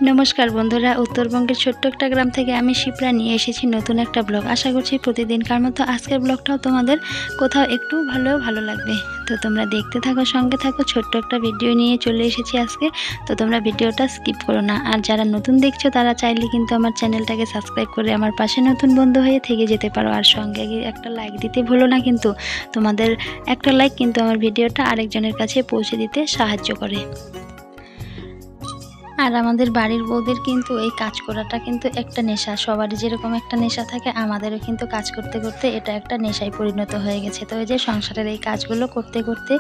नमस्कार बंधुरा उत्तरबंगेर छोट्ट एकटा ग्राम थेके आमी शिप्रा निये एसेछि नतून एकटा ब्लग। आशा करछि प्रतिदिनकार मतो आजकेर ब्लगटाও तोमादेर कोथाओ एकटू भालो लागबे। तो तोमरा देखते थाको संगे थाको। छोट्ट एकटा भिडियो निये चले एसेछि आजके। तो तोमरा भिडियोटा स्किप करो ना। और जारा नतून देखछो तारा चाइले किन्तु आमार चैनेलटाके साबस्क्राइब करे आमार पाशे नतून बंधु हये थेके जेते पारो। और संगे एकटा लाइक दिते भुलो ना किन्तु। तोमादेर एकटा लाइक किन्तु आमार भिडियोटा आरेकजनेर काछे पौঁছে दिते साहाज्य करे। আর আমাদের বাড়ির বউদের কিন্তু এই কাজ করাটা কিন্তু একটা নেশা। সবারই যেরকম একটা নেশা থাকে আমাদেরও কিন্তু কাজ করতে করতে এটা একটা নেশায় পরিণত হয়ে গেছে। তো এই যে সংসারের এই কাজগুলো করতে করতে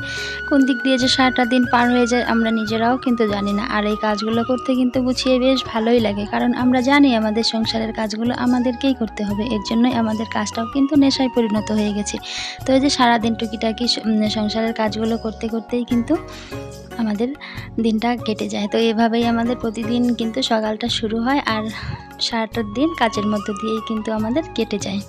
কোন দিক দিয়ে যে সারাটা দিন পার হয়ে যায় আমরা নিজেরাও কিন্তু জানি না। আর এই কাজগুলো করতে কিন্তু গুছিয়ে বেশ ভালোই লাগে, কারণ আমরা জানি আমাদের সংসারের কাজগুলো আমাদেরকেই করতে হবে। এর জন্যই আমাদের কাজটাও কিন্তু নেশায় পরিণত হয়ে গেছে। তো এই যে সারাদিন টুকিটাকি সংসারের কাজগুলো করতে করতেই কিন্তু আমাদের দিনটা কেটে যায়। তো এভাবেই আমাদের প্রতিদিন কিন্তু সকালটা শুরু হয় আর সারাটা দিন কাজের মধ্য দিয়েই কিন্তু আমাদের কেটে যায়।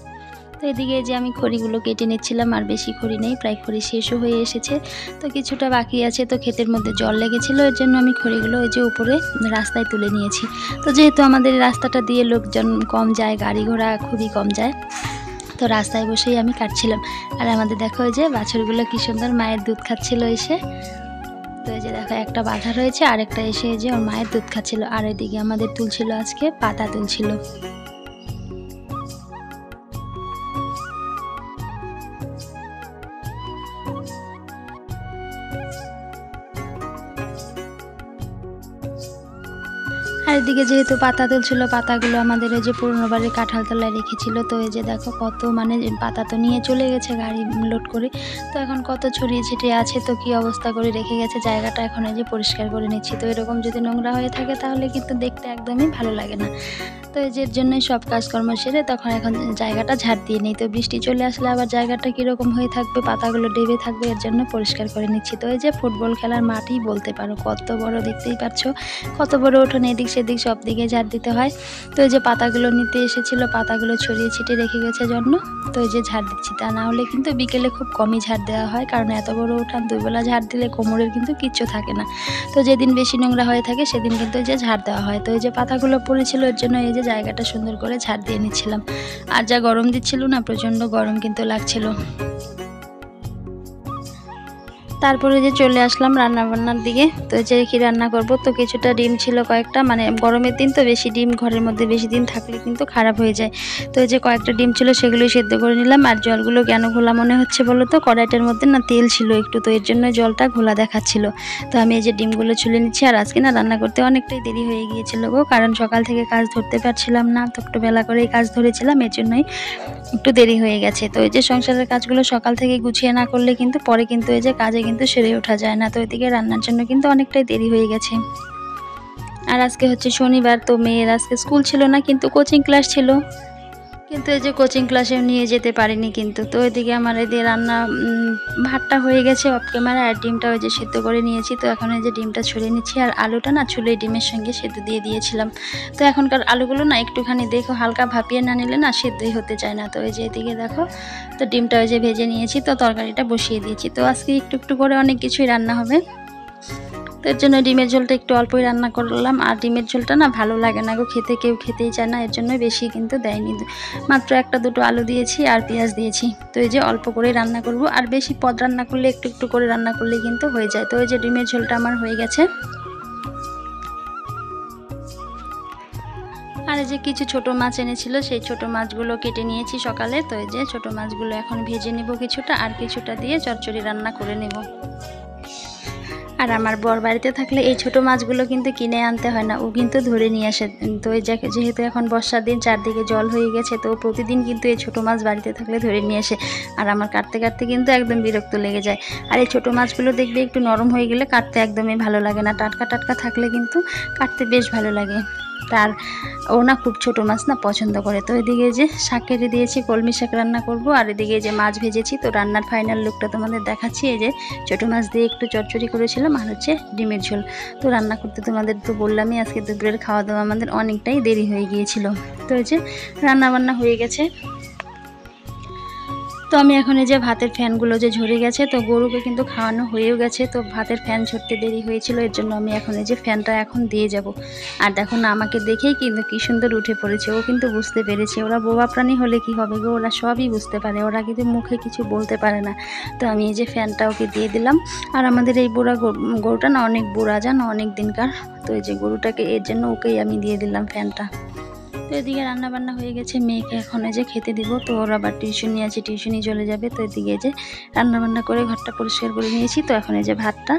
তো এদিকে যে আমি খড়িগুলো কেটে নিচ্ছিলাম, আর বেশি খড়ি নেই, প্রায় খড়ি শেষও হয়ে এসেছে। তো কিছুটা বাকি আছে। তো ক্ষেতের মধ্যে জল লেগেছিল, এর জন্য আমি খড়িগুলো ওই যে উপরে রাস্তায় তুলে নিয়েছি। তো যেহেতু আমাদের রাস্তাটা দিয়ে লোকজন কম যায়, গাড়ি ঘোড়া খুবই কম যায়, তো রাস্তায় বসেই আমি কাটছিলাম। আর আমাদের দেখো ওই যে বাছুরগুলো কি সুন্দর মায়ের দুধ খাচ্ছিল এসে। তো এই যে দেখো একটা বাঁধা রয়েছে, আরেকটা এসে যে ওর মায়ের দুধ খাচ্ছিল। আর এদিকে আমাদের তুলছিল আজকে পাতা তুলছিল। আর এদিকে যেহেতু পাতা তুলছিল, পাতাগুলো আমাদের ওই যে পুরনো বাড়ির কাঁঠাল তলায় রেখেছিল। তো এই যে দেখো কত পাতা তো নিয়ে চলে গেছে গাড়ি লোড করে। তো এখন কত ছড়িয়ে ছিটিয়ে আছে, তো কি অবস্থা করে রেখে গেছে জায়গাটা। এখন এই যে পরিষ্কার করে নিচ্ছি। তো এরকম যদি নোংরা হয়ে থাকে তাহলে কিন্তু দেখতে একদমই ভালো লাগে না। তো এই যে এর জন্যই সব কাজকর্ম সেরে তখন এখন জায়গাটা ঝাড় দিয়ে নিই। তো বৃষ্টি চলে আসলে আবার জায়গাটা কীরকম হয়ে থাকবে, পাতাগুলো ডেবে থাকবে, এর জন্য পরিষ্কার করে নিচ্ছি। তো এই যে ফুটবল খেলার মাঠই বলতে পারো, কত বড় দেখতেই পাচ্ছো, কত বড় উঠোন, এদিক সেদিক সব দিকে ঝাড় দিতে হয়। তো এই যে পাতাগুলো নিতে এসেছিল, পাতাগুলো ছড়িয়ে ছিটিয়ে রেখে গেছে জন্য তো এই যে ঝাড় দিচ্ছি। তা না হলে কিন্তু বিকেলে খুব কমই ঝাড় দেওয়া হয়, কারণ এত বড় উঠান দুবেলা ঝাড় দিলে কোমরের কিন্তু কিচ্ছু থাকে না। তো যেদিন বেশি নোংরা হয়ে থাকে সেদিন কিন্তু এই যে ঝাড় দেওয়া হয়। তো এই যে পাতাগুলো পড়েছিল, এর জন্য এই যে জায়গাটা সুন্দর করে ঝাড় দিয়ে নিচ্ছিলাম। আর যা গরম দিচ্ছিল না, প্রচণ্ড গরম কিন্তু লাগছিল। তারপরে যে চলে আসলাম রান্নাবান্নার দিকে। তো যে কি রান্না করব, তো কিছুটা ডিম ছিল কয়েকটা, মানে গরমের দিন তো বেশি ডিম ঘরের মধ্যে বেশি দিন থাকলে কিন্তু খারাপ হয়ে যায়। তো এই যে কয়েকটা ডিম ছিল সেগুলোই সেদ্ধ করে নিলাম। আর জলগুলো কেন ঘোলা মনে হচ্ছে বলো তো, কড়াইটার মধ্যে না তেল ছিল একটু, তো এর জন্য জলটা ঘোলা দেখাচ্ছিল। তো আমি এই যে ডিমগুলো ছুলে নিচ্ছি। আর আজকে না রান্না করতে অনেকটাই দেরি হয়ে গিয়েছিল গো, কারণ সকাল থেকে কাজ ধরতে পারছিলাম না। তো একটু বেলা করেই কাজ ধরেছিলাম, এর জন্যই একটু দেরি হয়ে গেছে। তো এই যে সংসারের কাজগুলো সকাল থেকে গুছিয়ে না করলে কিন্তু পরে কিন্তু এই যে কাজে কিন্তু সেরে ওঠা যায় না। তো এদিকে রান্নার জন্য কিন্তু অনেকটাই দেরি হয়ে গেছে। আর আজকে হচ্ছে শনিবার, তো মেয়ের আজকে স্কুল ছিল না, কিন্তু কোচিং ক্লাস ছিল। কিন্তু এই যে কোচিং ক্লাসেও নিয়ে যেতে পারিনি কিন্তু। তো এদিকে আমার এদিকে রান্না ভাতটা হয়ে গেছে অফ ক্যামেরা, আর ডিমটা ওই যে সেদ্ধ করে নিয়েছি। তো এখন এই যে ডিমটা ছুলে নিচ্ছি। আর আলুটা না ছুলে ডিমের সঙ্গে সেদ্ধ দিয়ে দিয়েছিলাম। তো এখনকার আলুগুলো না একটুখানি দেখো হালকা ভাপিয়ে না নিলে না সেদ্ধই হতে চায় না। তো এই যে এদিকে দেখো, তো ডিমটা ওই যে ভেজে নিয়েছি, তো তরকারিটা বসিয়ে দিয়েছি। তো আজকে একটু একটু করে অনেক কিছুই রান্না হবে। তো এর জন্য ডিমের ঝোলটা একটু অল্পই রান্না করলাম। আর ডিমের ঝোলটা না ভালো লাগে না গো খেতে, কেউ খেতেই চায় না, এর জন্য বেশি কিন্তু দেয়নি। মাত্র একটা দুটো আলু দিয়েছি আর পেঁয়াজ দিয়েছি। তো এই যে অল্প করে রান্না করব। আর বেশি পদ রান্না করলে একটু একটু করে রান্না করলে কিন্তু হয়ে যায়। তো এই যে ডিমের ঝোলটা আমার হয়ে গেছে। আর এই যে কিছু ছোট মাছ এনেছিল, সেই ছোট মাছগুলো কেটে নিয়েছি সকালে। তো এই যে ছোট মাছগুলো এখন ভেজে নেব কিছুটা, আর কিছুটা দিয়ে চচ্চড়ি রান্না করে নেব। আর আমার বর বাড়িতে থাকলে এই ছোট মাছগুলো কিন্তু কিনে আনতে হয় না, ও কিন্তু ধরে নিয়ে আসে। তো এই যেহেতু এখন বর্ষার দিন, চারদিকে জল হয়ে গেছে, তো প্রতিদিন কিন্তু এই ছোট মাছ বাড়িতে থাকলে ধরে নিয়ে আসে। আর আমার কাটতে কাটতে কিন্তু একদম বিরক্ত লেগে যায়। আর এই ছোট মাছগুলো দেখবে একটু নরম হয়ে গেলে কাটতে একদমই ভালো লাগে না, টাটকা টাটকা থাকলে কিন্তু কাটতে বেশ ভালো লাগে। তার ও না খুব ছোট মাছ না পছন্দ করে। তো এদিকে যে শাক কেটে দিয়েছি, কলমি শাক রান্না করব। আর এদিকে যে মাছ ভেজেছি। তো রান্নার ফাইনাল লুকটা তোমাদের দেখাচ্ছি। এই যে ছোট মাছ দিয়ে একটু চচ্চড়ি করেছিলাম, আর হচ্ছে ডিমের ঝোল। তো রান্না করতে তোমাদের তো বললামই আজকে দুপুরের খাওয়া দাওয়া আমাদের অনেকটাই দেরি হয়ে গিয়েছিল। তো এই যে রান্না বান্না হয়ে গেছে। তো আমি এখন এই যে ভাতের ফ্যানগুলো যে ঝরে গেছে, তো গরুকে কিন্তু খাওয়ানো হয়েও গেছে, তো ভাতের ফ্যান ঝরতে দেরি হয়েছিল, এর জন্য আমি এখন এই যে ফ্যানটা এখন দিয়ে যাব। আর দেখো না, আমাকে দেখেই কিন্তু কি সুন্দর উঠে পড়েছে, ও কিন্তু বুঝতে পেরেছে। ওরা বোবা প্রাণী হলে কি হবে গো, ওরা সবই বুঝতে পারে, ওরা কিন্তু মুখে কিছু বলতে পারে না। তো আমি এই যে ফ্যানটা ওকে দিয়ে দিলাম। আর আমাদের এই বুড়া গরুটা না অনেক বুড়া, জানো, অনেক দিনকার। তো এই যে গরুটাকে, এর জন্য ওকেই আমি দিয়ে দিলাম ফ্যানটা। তো এদিকে রান্না বান্না হয়ে গেছে, মেয়েকে এখন যে খেতে দিব। তো ওর আবার টিউশনি আছে, টিউশনি চলে যাবে। তো এদিকে যে রান্না বান্না করে ঘরটা পরিষ্কার করে নিয়েছি। তো এখন এই যে ভাতটা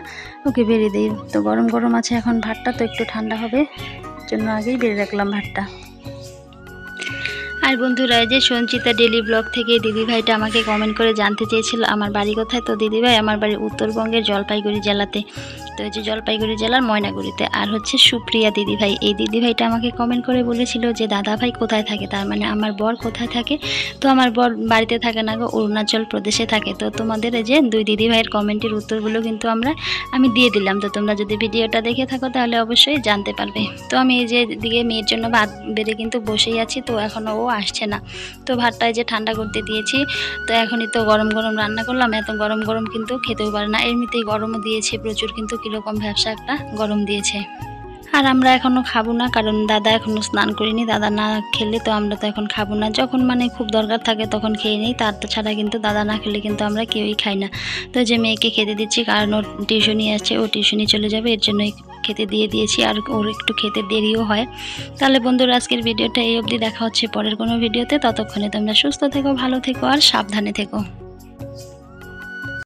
ওকে বেড়ে দিই। তো গরম গরম আছে এখন ভাতটা, তো একটু ঠান্ডা হবে, জন্য আগেই বেড়ে রাখলাম ভাতটা। আর বন্ধুরা, এই যে সঞ্চিতা ডেলি ব্লগ থেকে দিদিভাইটা আমাকে কমেন্ট করে জানতে চেয়েছিল আমার বাড়ি কোথায়। তো দিদিভাই, আমার বাড়ি উত্তরবঙ্গের জলপাইগুড়ি জেলাতে। তো এই যে জলপাইগুড়ি জেলার ময়নাগুড়িতে। আর হচ্ছে সুপ্রিয়া দিদিভাই, এই দিদিভাইটা আমাকে কমেন্ট করে বলেছিল যে দাদাভাই কোথায় থাকে, তার মানে আমার বর কোথায় থাকে। তো আমার বর বাড়িতে থাকে না গো, অরুণাচল প্রদেশে থাকে। তো তোমাদের এই যে দুই দিদিভাইয়ের কমেন্টের উত্তরগুলো কিন্তু আমি দিয়ে দিলাম। তো তোমরা যদি ভিডিওটা দেখে থাকো তাহলে অবশ্যই জানতে পারবে। তো আমি এই যে দিকে মেয়ের জন্য ভাত বেড়ে কিন্তু বসেই আছি, তো এখনও ও আসছে না। তো ভাতটা যে ঠান্ডা করতে দিয়েছি। তো এখনই তো গরম গরম রান্না করলাম, এত গরম গরম কিন্তু খেতেও পারে না, এমনিতেই গরমও দিয়েছে প্রচুর, কিন্তু কীরকম ব্যবসা একটা গরম দিয়েছে। আর আমরা এখনও খাবো না, কারণ দাদা এখনও স্নান করিনি। দাদা না খেলে তো আমরা তো এখন খাবো না, যখন মানে খুব দরকার থাকে তখন খেয়ে নিই, তার ছাড়া কিন্তু দাদা না খেলে কিন্তু আমরা কেউই খাই না। তো যে মেয়েকে খেতে দিচ্ছি, কারণ ওর টিউশনি আছে, ও টিউশনি চলে যাবে, এর জন্যই খেতে দিয়ে দিয়েছি। আর ওর একটু খেতে দেরিও হয়। তাহলে বন্ধুরা, আজকের ভিডিওটা এই অবধি, দেখা হচ্ছে পরের কোনো ভিডিওতে। ততক্ষণে তোমরা সুস্থ থেকো, ভালো থেকো আর সাবধানে থেকো।